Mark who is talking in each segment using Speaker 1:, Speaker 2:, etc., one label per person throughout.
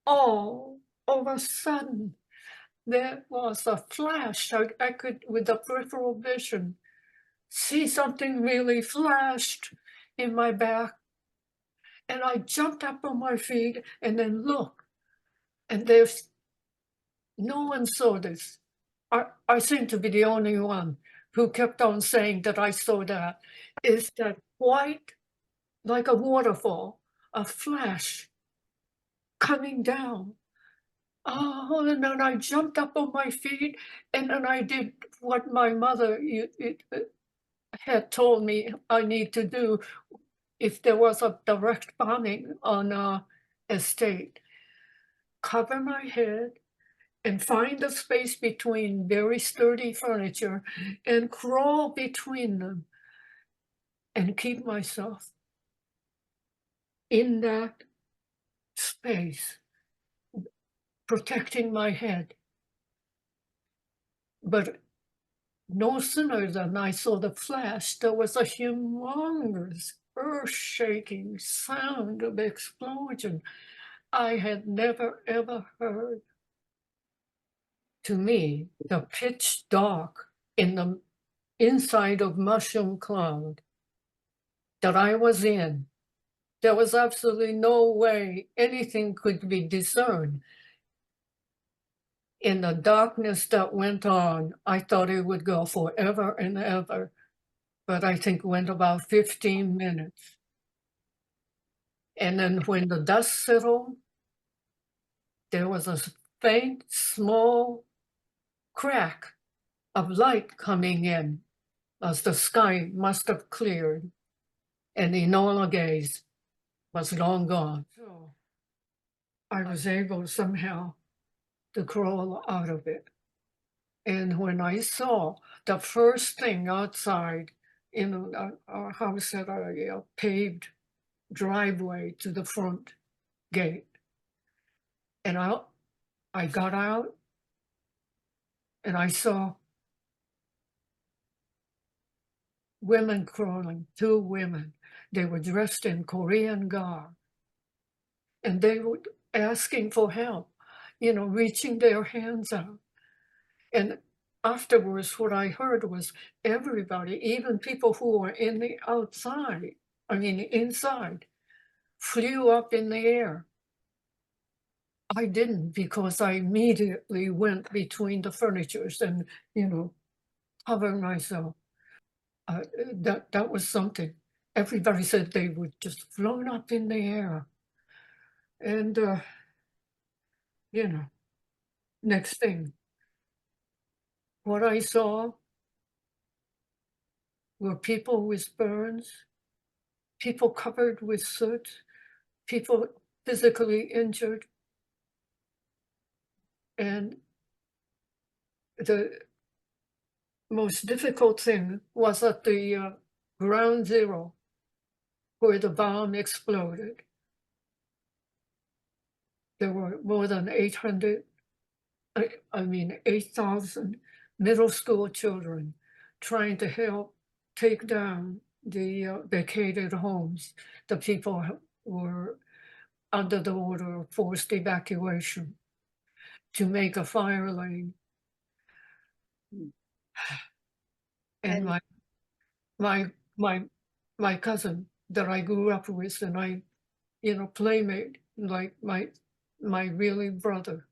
Speaker 1: all of a sudden, there was a flash. I could, with the peripheral vision, see something really flashed in my back. And I jumped up on my feet and then looked. And there's no one saw this. I seem to be the only one who kept on saying that I saw that. Is that white, like a waterfall, a flash coming down. Oh, and then I jumped up on my feet, and then I did what my mother had told me I need to do if there was a direct bombing on a estate. Cover my head and find a space between very sturdy furniture and crawl between them and keep myself in that space, protecting my head. But no sooner than I saw the flash, there was a humongous, earth-shaking sound of explosion I had never, ever heard. To me, the pitch dark in the inside of mushroom cloud that I was in, there was absolutely no way anything could be discerned. In the darkness that went on, I thought it would go forever and ever, but I think went about 15 minutes. And then when the dust settled, there was a faint, small crack of light coming in as the sky must have cleared, and Enola Gaze was long gone. So I was able somehow to crawl out of it. And when I saw the first thing outside, our house had a paved driveway to the front gate. And I got out and I saw women crawling, two women. They were dressed in Korean garb. And they were asking for help, reaching their hands out. And afterwards, what I heard was everybody, even people who were inside, flew up in the air. I didn't, because I immediately went between the furnitures and, covered myself. That was something. Everybody said they would just float up in the air. And, next thing, what I saw were people with burns, people covered with soot, people physically injured. And the most difficult thing was at the ground zero where the bomb exploded. There were more than 8,000 middle school children trying to help take down the vacated homes. The people were under the order of forced evacuation to make a fire lane. And my cousin that I grew up with, and I, playmate, like my really brother,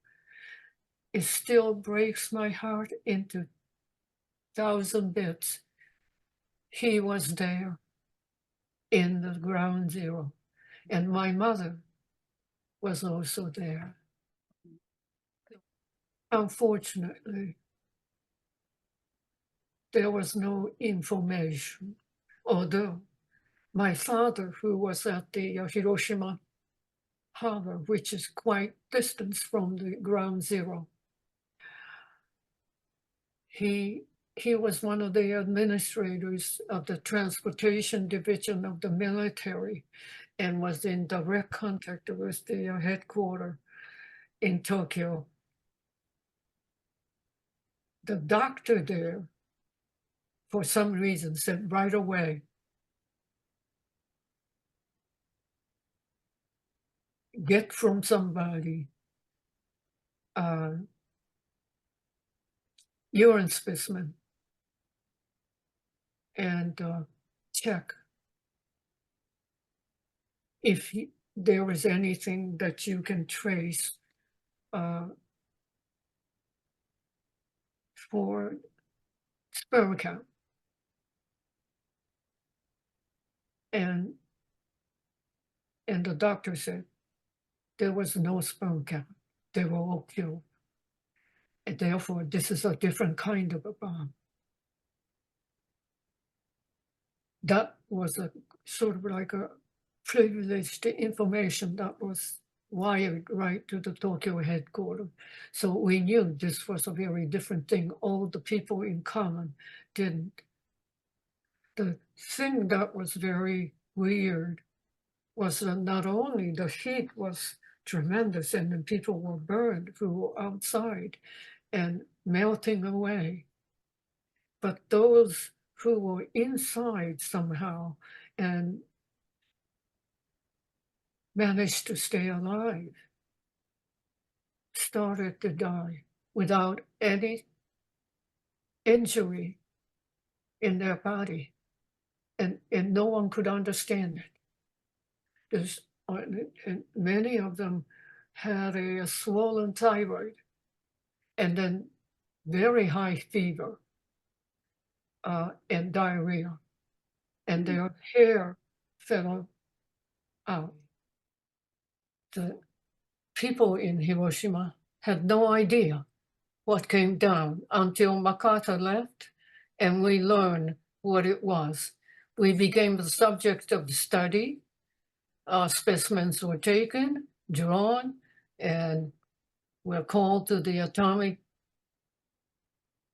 Speaker 1: it still breaks my heart into 1,000 bits. He was there in the ground zero, and my mother was also there. Unfortunately, there was no information, although my father, who was at the Hiroshima harbor, which is quite distant from the ground zero, he was one of the administrators of the transportation division of the military and was in direct contact with the headquarters in Tokyo. The doctor there, for some reason, said right away, get from somebody urine specimen and check if there was anything that you can trace uh, for sperm count. And the doctor said there was no sperm count. They were all killed. And therefore, this is a different kind of a bomb. That was a sort of like a privileged information that was wired right to the Tokyo headquarters. So we knew this was a very different thing. All the people in common didn't. The thing that was very weird was that not only the heat was tremendous and then people were burned who were outside and melting away, but those who were inside somehow and managed to stay alive started to die without any injury in their body. And no one could understand it. And many of them had a swollen thyroid and then very high fever and diarrhea, and their hair fell out. The people in Hiroshima had no idea what came down until MacArthur left, and we learned what it was. We became the subject of study. Specimens were taken, drawn, and were called to the Atomic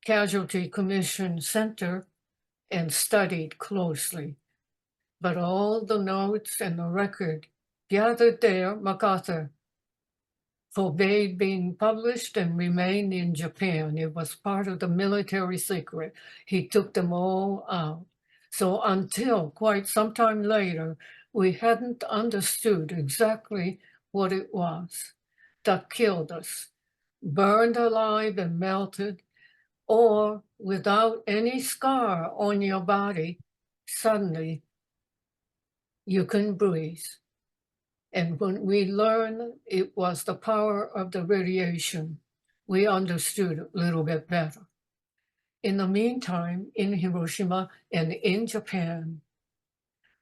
Speaker 1: Casualty Commission Center and studied closely. But all the notes and the record gathered there, MacArthur forbade being published and remained in Japan. It was part of the military secret. He took them all out. So until quite some time later, we hadn't understood exactly what it was that killed us, burned alive and melted, or without any scar on your body, suddenly you can breathe. And when we learned it was the power of the radiation, we understood a little bit better. In the meantime, in Hiroshima and in Japan,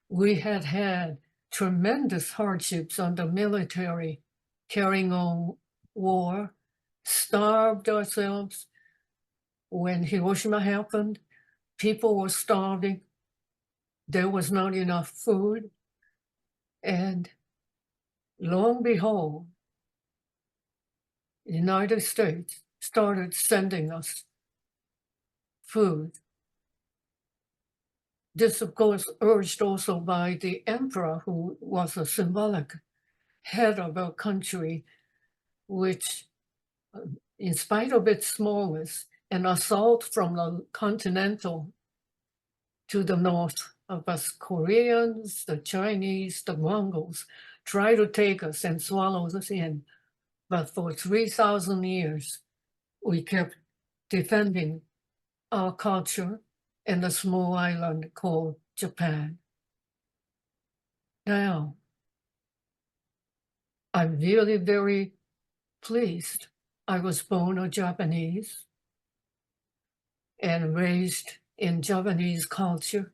Speaker 1: we had had tremendous hardships on the military, carrying on war, starved ourselves. When Hiroshima happened, people were starving. There was not enough food. And lo and behold, the United States started sending us food. This, of course, urged also by the emperor, who was a symbolic head of our country, which, in spite of its smallness, an assault from the continental to the north of us Koreans, the Chinese, the Mongols, try to take us and swallow us in. But for 3,000 years, we kept defending our culture in a small island called Japan. Now, I'm really very pleased. I was born a Japanese and raised in Japanese culture.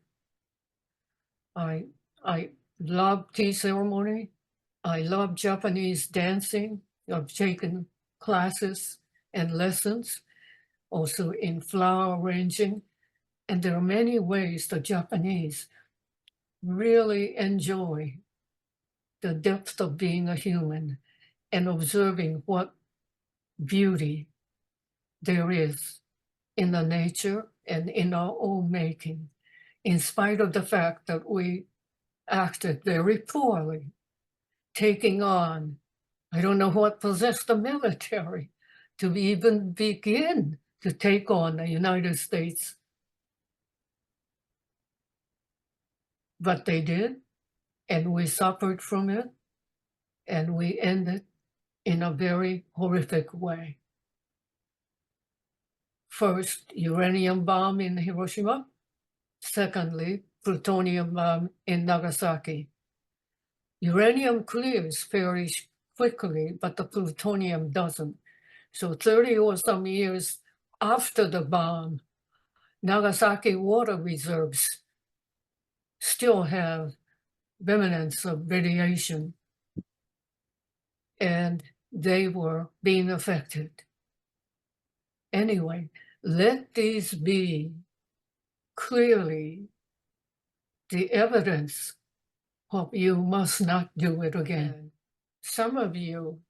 Speaker 1: I love tea ceremony. I love Japanese dancing. I've taken classes and lessons, also in flower arranging. And there are many ways the Japanese really enjoy the depth of being a human and observing what beauty there is in the nature and in our own making, in spite of the fact that we acted very poorly, taking on, I don't know what possessed the military to even begin to take on the United States. But they did, and we suffered from it, and we ended in a very horrific way. First, uranium bomb in Hiroshima. Secondly, plutonium bomb in Nagasaki. Uranium clears very quickly, but the plutonium doesn't. So 30 or some years after the bomb, Nagasaki water reserves still have remnants of radiation, and they were being affected. Anyway, let these be clearly the evidence of you must not do it again. Some of you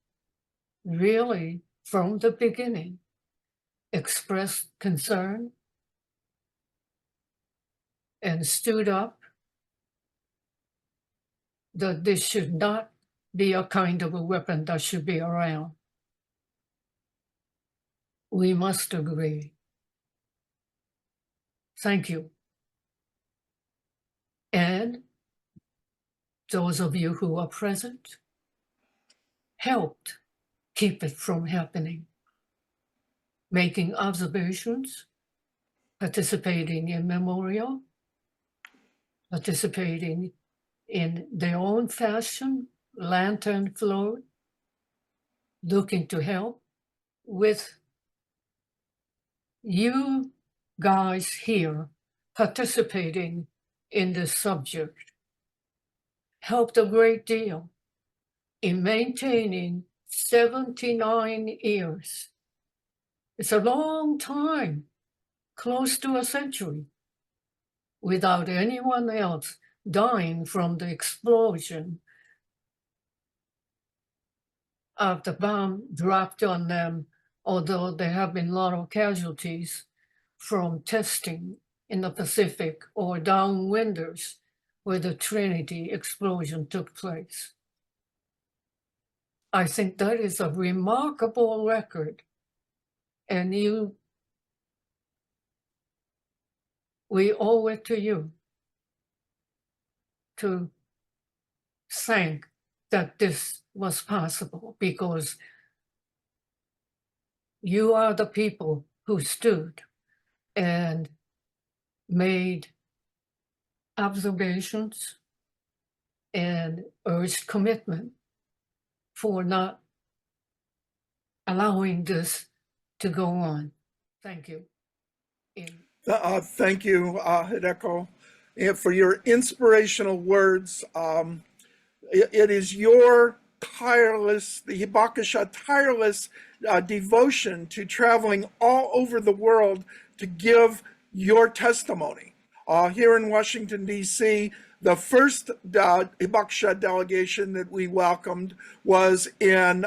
Speaker 1: really, from the beginning, expressed concern and stood up that this should not be a kind of a weapon that should be around. We must agree. Thank you. And those of you who are present helped keep it from happening, making observations, participating in memorial, participating in their own fashion, lantern float, looking to help with you guys here participating in this subject. Helped a great deal in maintaining 79 years. It's a long time, close to a century, without anyone else dying from the explosion of the bomb dropped on them, although there have been a lot of casualties from testing in the Pacific or downwinders where the Trinity explosion took place. I think that is a remarkable record. And we owe it to you to thank that this was possible, because you are the people who stood and made observations and urged commitment for not allowing this to go on. Thank you.
Speaker 2: Thank you, Hideko, for your inspirational words. It is your tireless, the Hibakusha tireless devotion to traveling all over the world to give your testimony. Here in Washington, D.C., the first Hibakusha delegation that we welcomed was in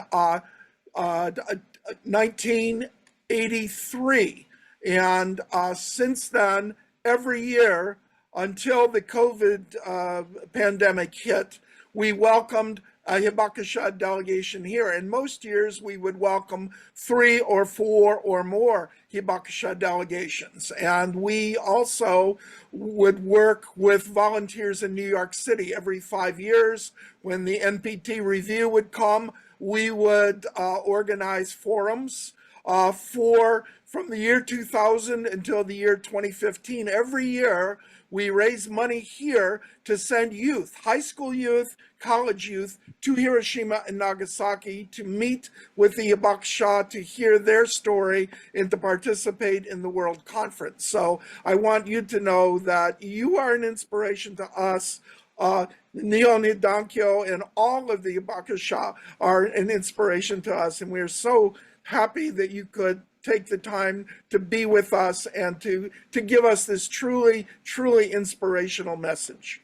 Speaker 2: 1983. And since then, every year until the COVID pandemic hit, we welcomed a Hibakusha delegation here. And most years we would welcome 3 or 4 or more Hibakusha delegations. And we also would work with volunteers in New York City every 5 years. When the NPT review would come, we would organize forums from the year 2000 until the year 2015. Every year, we raise money here to send youth, high school youth, college youth, to Hiroshima and Nagasaki to meet with the Hibakusha, to hear their story, and to participate in the World Conference. So I want you to know that you are an inspiration to us. Nihon Hidankyo and all of the Hibakusha are an inspiration to us, and we're so happy that you could take the time to be with us and to give us this truly, truly inspirational message.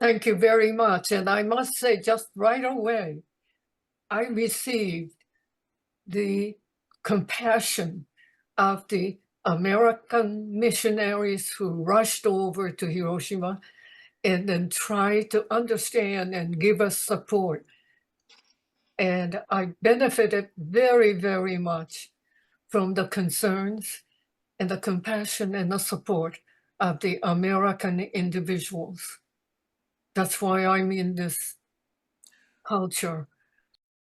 Speaker 1: Thank you very much. And I must say, just right away, I received the compassion of the American missionaries who rushed over to Hiroshima and then tried to understand and give us support. And I benefited very, very much from the concerns and the compassion and the support of the American individuals. That's why I'm in this culture